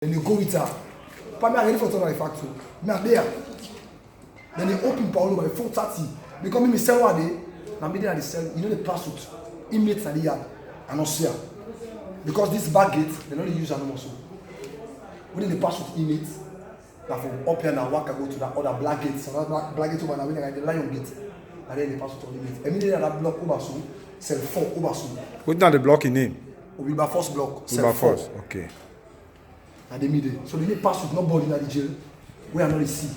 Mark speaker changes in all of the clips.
Speaker 1: Then you go with her. But I'm ready for something like factory. Now there. Then they open Paolo by 4:30. Because me sell one day. Now me there they sell. You know the pursuit. Inmates at the yard. And not see her. Because this back gate, they don't use animal so. When they pass with inmates, now from up here now walk and go to that other black gate. So that black gate over now, when the lion gate. And then they pass with all inmates. Immediately that block over so, sell 4 over so.
Speaker 2: What's not the block in name?
Speaker 1: Ubiba first block.
Speaker 2: Ubiba first, okay.
Speaker 1: And they meet it. So they need pass with nobody in the jail. We are not the see.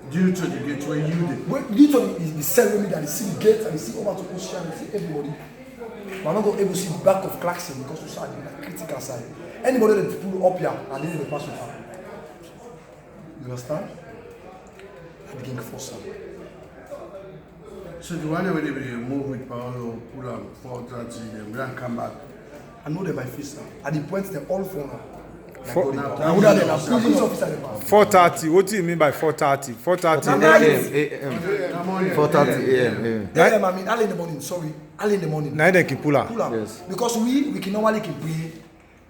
Speaker 3: Due to the gate where you did.
Speaker 1: Due to the cell with me that they see the gate and they see over to Ocean and they see everybody. But I'm not going to able to see the back of Clarkson because we saw the critical side. Anybody that pull up here and then they pass with her. You understand? I begin to force her.
Speaker 3: So the one where they move with Paolo, pull up 4:30, then we come back.
Speaker 1: I know them by face now. At the point they're all for now.
Speaker 2: 4:30. What do you mean by 4:30? 4:30
Speaker 4: a.m. 4:30 a.m.
Speaker 1: AM, I mean early in the morning. Sorry, early in the morning.
Speaker 2: Now they can pull up.
Speaker 4: Yes.
Speaker 1: Because we can normally pray.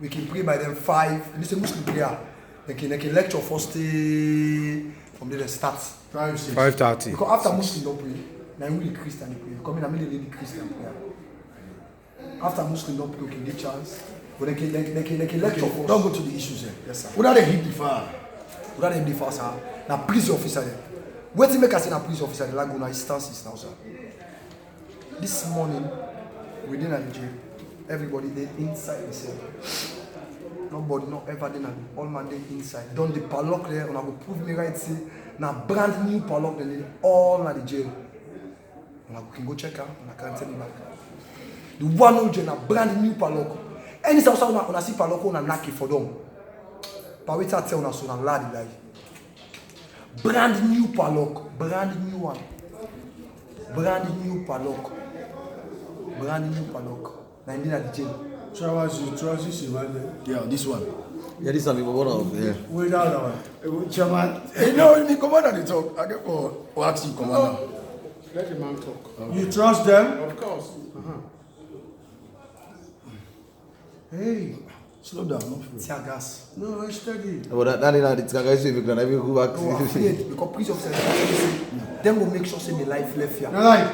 Speaker 1: We can pray by them 5. And this is a Muslim prayer. They can lecture first day from there they start.
Speaker 2: 5:30.
Speaker 1: Because after Muslim don't pray, now we Christian pray. Come in, I mean the Christian prayer. After Muslim don't pray, we can give chance. But they can lecture first.
Speaker 3: Don't go to the issues here.
Speaker 1: Yes, sir.
Speaker 3: Without a hit the fire.
Speaker 1: Without them differ, sir. Now police officer there. What you make us say na police officer the Laguna instances now, sir. This morning, within the jail, everybody they inside the cell. Nobody not ever did all man they inside. Done the padlock there, and I go prove me right say now brand new padlock then all at the jail. And I can go check out and I can't tell you back. The one old jail na brand new padlock. Any south on a see padlock on a knock it for them. But wait I tell us on a lad like brand new padlock, brand new one. Brand new padlock. Brand new padlock. Now in the jail.
Speaker 3: Trousers, yeah, this one.
Speaker 4: Yeah, this one is one of yeah.
Speaker 3: Wait that one.
Speaker 1: Chairman, you know, the commander they talk. I get for asking commander.
Speaker 5: Let the man talk.
Speaker 3: You trust them?
Speaker 5: Of course.
Speaker 3: Hey, slow down, no fear.
Speaker 1: Tear gas.
Speaker 3: No, it's steady.
Speaker 4: But that is not the guy say we can every go back.
Speaker 1: No, afraid because police officers them will make sure say my life left here.
Speaker 3: Now, like,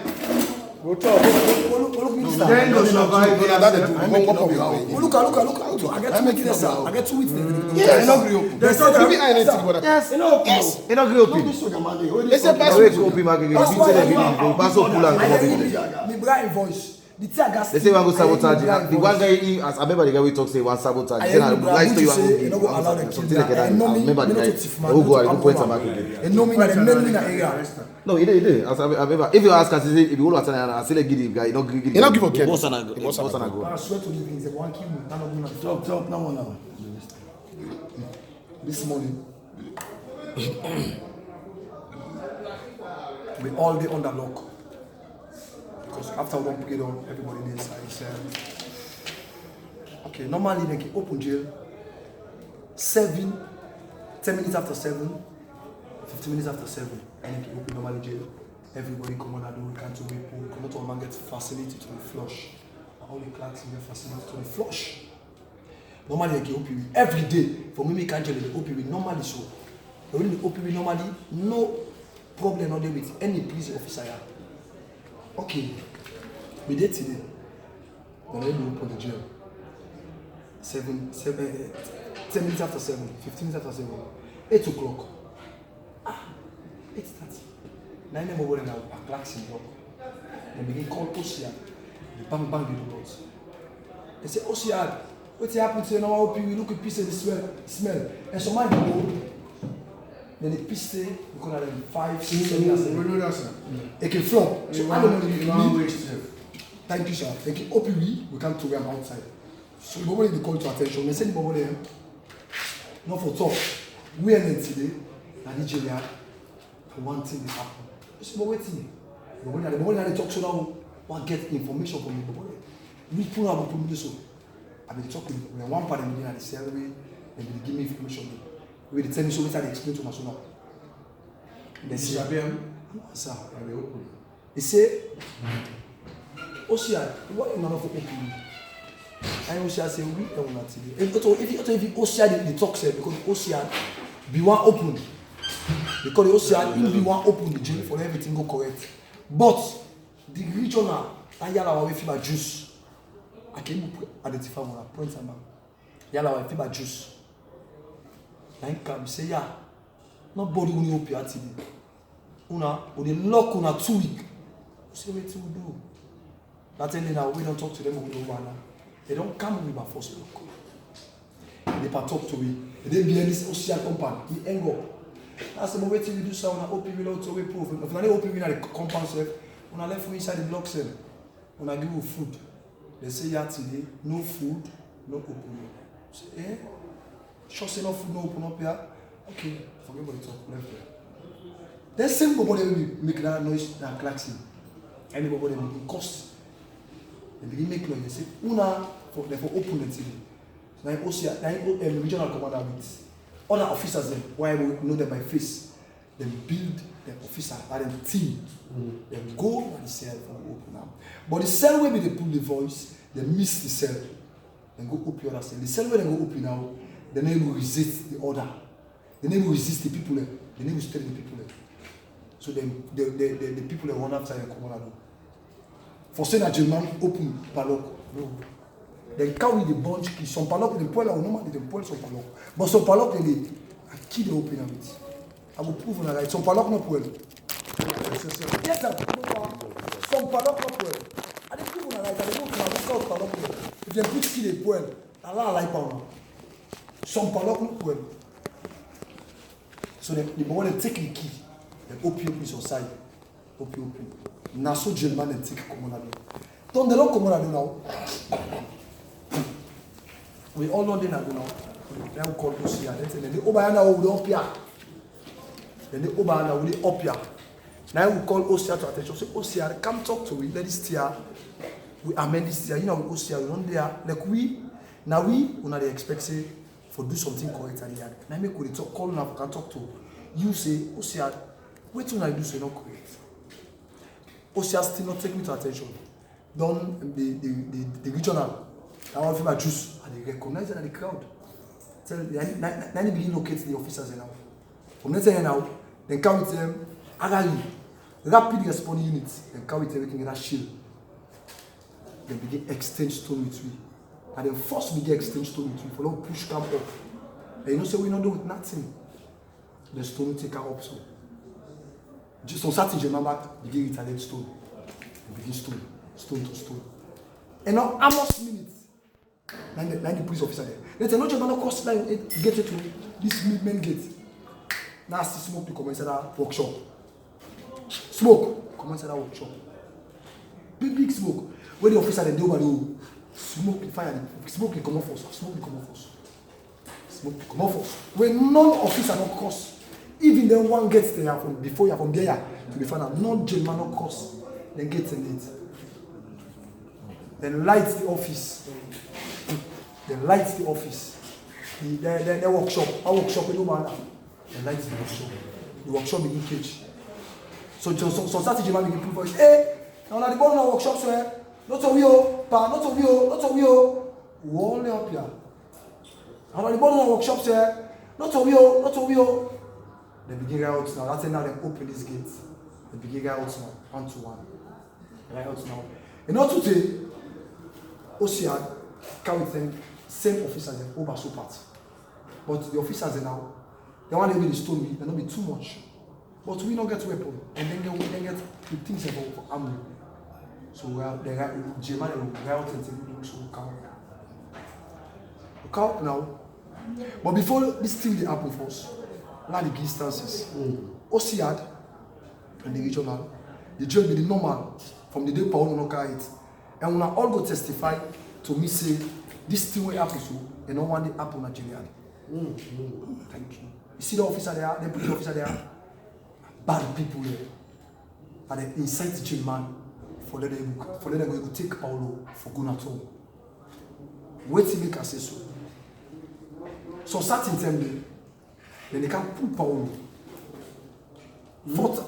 Speaker 5: Go talk.
Speaker 1: Look, minister.
Speaker 3: then go survive.
Speaker 1: Look, I get 2 weeks there, sir. I get 2 weeks there.
Speaker 3: Yes.
Speaker 1: Yes.
Speaker 4: Yes. You know, yes. You know, group.
Speaker 1: They say
Speaker 4: I wake up in my game. You say they video. Pass up pull and come up with it.
Speaker 1: Me bright voice. The tear gas.
Speaker 4: They say we go sabotage. The one guy, I remember the guy we talk say one sabotage. He said I like to you
Speaker 1: you know go allow them kill
Speaker 4: something like that. I remember the guy. Who go and point him back again.
Speaker 1: And no me na the men in the area.
Speaker 4: No, he did. I remember. If you ask us, if you go to I say give the guy, you not give.
Speaker 2: You not give a care.
Speaker 4: Boss and I go. Boss and I go.
Speaker 1: I swear to you, they want kill me.
Speaker 3: Talk now.
Speaker 1: This morning, we all day under lock. Because after one period on, everybody inside. Okay, normally they can open jail 10 minutes after 7, 15 minutes after 7, and they can open normally jail. Everybody come on and do can't we come out and get facility to the flush. And all the clerks get facility to the flush. Normally they can open every day. For me, can't jail they open normally so. When they open normally, no problem not there with any police officer. Okay, we did today. Then we open the jail. 10 minutes after 7, 15 minutes after 7, 8 o'clock. 8:30. 9 a.m. over now, a clerks in work. They begin call OCR. They bang the doors. They say, OCR, what's happened to you now? We look at piece of the smell. And so my people, then the piece we call them 5, 6, 7 years.
Speaker 3: We know that, sir.
Speaker 1: It can flop. So I don't know
Speaker 3: you waste.
Speaker 1: Thank you, sir. They can open we can't throw them outside. So the moment they call to attention, they say the moment there, not for talk. We are in today, and Nigeria, one thing is happen. You say, but waiting. The moment they talk so now, one get information from me. We pull out from this one. I been talking with one part of the salary, and they give me information. We tell me so much I explain to my son. They say, sir, they say, OCI, what you not for open? And Osia say we don't want to. If Osia the talk said because Osia be one open. Because Osia will be one open the jail for everything go correct. But the regional ayala wa fiba juice. I can identify one point sama. Yala wa fiba juice. Like come say yeah. Nobody will help you at Una they lock una 2 weeks. Say what we do. That ending now we don't talk to them over now. They don't come with my first look. They talk to me. They be any social compound. He hang up. I said, but wait till we do so. When I open without to wait proof. If I open without the compound self, when I left inside the block cell, when I give you food, they say yeah today, no food, no open. Say, eh? Sure say no food, no open up here. Okay, forget about the talk. Left there. Then same people they will make that noise, that klaxon. Anybody they will cost. They begin make noise. They say, una for open the TV. Now OCR, now regional commander with other officers them. Why we know them by face. They build the officer and the team. They go to the cell for open now. But the cell where they pull the voice, they miss the cell. Then go up the other cell. The cell where they go open now, they never resist the order. They never resist the people there. They never stay the people there. So the people that run after the commander. For saying that German open padlock, no. They carry the bunch key. Some padlock they pull out normally they pull some padlock. But some padlock they key they open of it. I will prove on that. Some padlock not pull. Yes, sir. Some padlock not pull. I dey prove on that. I dey go to my house padlock. If they put key they pull. Allah like power. Some padlock not pull. So the boy they take the key. They open is outside. Open. Now so German and take commander. Don't the long commander now. We all know they now. They will call OCR. Then the Obayana will up here. Then the Obayana will up here. Now we call OCR to attention. Say OCR, come talk to me. Let this tier. We amend this tier. You know OCR. We don't there. Like we now they expect say for do something correct at the end. Now make we talk. Call now can talk to you. Say OCR. Wait till I do so not correct. OCR still not take me to attention. Done the regional. I want to feel my juice and they recognize it in the crowd. Tell them, now they begin to locate the officers now. From next time now, then come with them, agile, rapid responding units, then come with everything in that shield. Then begin exchange stone with me. And then first begin exchange stone with me for long push camp up. And you know, say we not do with nothing. The stone take her up so. Just on certain German begin retaliate stone. Begin stone to stone. And now almost minutes. Now the police officer there. Let's say no German cross line get it to this main gate. Now see smoke to come inside that workshop. Smoke come inside that workshop. Big smoke. When the officer then do over the smoke the fire, smoke will come off us. Smoke will come off us. Smoke will come off us. When none officer not cross. Even then one gets there from before you from there to be found out, non German not cross, then gets in it. Then lights the office. The workshop. Our workshop is no matter. Then lights the workshop. The workshop begin cage. So start German begin prove voice. Hey, now the ball in our workshop, sir. Not of you, not of you. We only up here. Now the ball in our workshop, sir. Not of you. They begin out now. That's now they open these gates. They begin out now, 1-to-1. Right out now. And not today, OCR come with them, same officers and over so part. But the officers now, they want to be the story, they not be too much. But we don't get weapon, and then they get the things about for army. So they got German and out and so look out now. But before this thing they happen for us. Now the instances. OCR and the regional, the job be the normal from the day Paolo no carry it. And when I all go testify to me say this thing will happen so and no one day happen Nigeria. Thank you. You see the officer there, the police officer there, bad people there. And they incite German for them to take Paolo for Gunato. Wait till make us say so. So certain time then they can pull Paolo.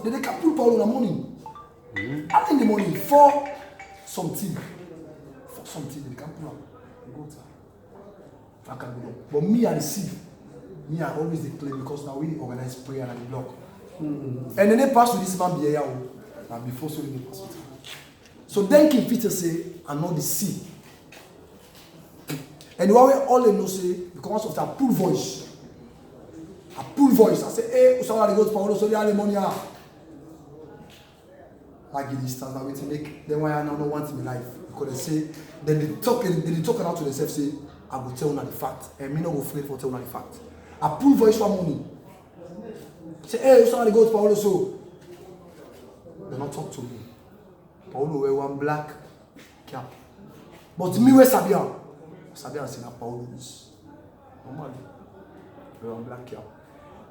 Speaker 1: Then they can pull Paolo in the morning. And in the morning for something. They can pull him. go, sir. I can go. But me, I receive. Me, I always declare because now we organize prayer and the block. And then they pass to this man be here, and before so they pass with him. So then King Peter say, I know the sea. And while we all they know say, because of that pull voice. I pull voice. I say, hey, Usama, they go to Paulo, so they are the money. I give this stand now to make them why I now don't want in life. Because they say, then they talk out to themselves, say, I will tell you the fact. And me not go afraid for telling the fact. I pull voice for money. Say, hey, somebody go to Paulo, so they not talk to me. Paulo wear one black cap. But me wear Sabia. Sabia say that Paulo is normally wear one black cap.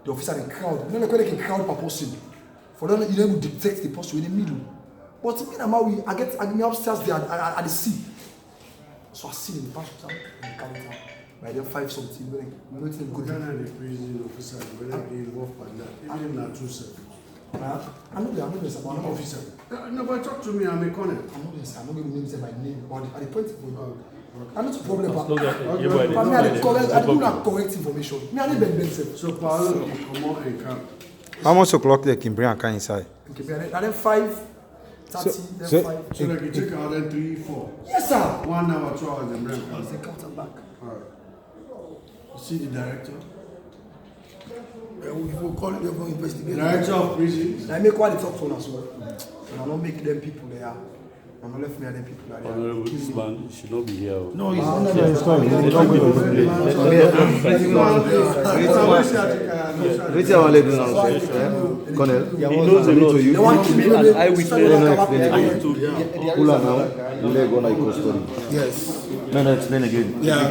Speaker 1: The officer in crowd. You know they can crowd per person. For them, you know, detect the person in the middle. But me and Maui, I get upstairs there at the sea. So I see the pastor in the counter. By then 5 something, we don't think good.
Speaker 3: Ghana, the prison officer, when I get involved by that, even not too seconds.
Speaker 1: I know this about
Speaker 3: One officer. No, but talk to me, I'm a colonel.
Speaker 1: I know this. I'm not going to name my name, but at the point of I'm not a problem. But I do not correct information. Me, I need Ben.
Speaker 3: So, Paulo, come on and come.
Speaker 2: How much o'clock they can bring a car inside?
Speaker 1: Okay, and then 5:30, then
Speaker 2: so-
Speaker 1: 5.
Speaker 3: So, like you take out then 3, 4.
Speaker 1: Yes, sir.
Speaker 3: 1 hour, 2 hours, and bring
Speaker 1: It's the counter back.
Speaker 3: You see the director?
Speaker 1: We will call it, they will investigate.
Speaker 3: Director of prisons.
Speaker 1: I make one talk to us as well. And I don't make them people there. I'm not left me and them people there.
Speaker 6: Honorable, this man should not be here.
Speaker 4: No, he's
Speaker 1: Ah,
Speaker 4: not.
Speaker 1: no, it's fine.
Speaker 4: He's not going to play. Wait till I let you know, Colonel.
Speaker 6: He knows a lot.
Speaker 4: To you.
Speaker 1: They want to
Speaker 6: Be
Speaker 1: be
Speaker 6: an eyewitness.
Speaker 4: Pull her now. You let go like custody.
Speaker 5: Yes.
Speaker 4: No, explain again.
Speaker 5: Yeah.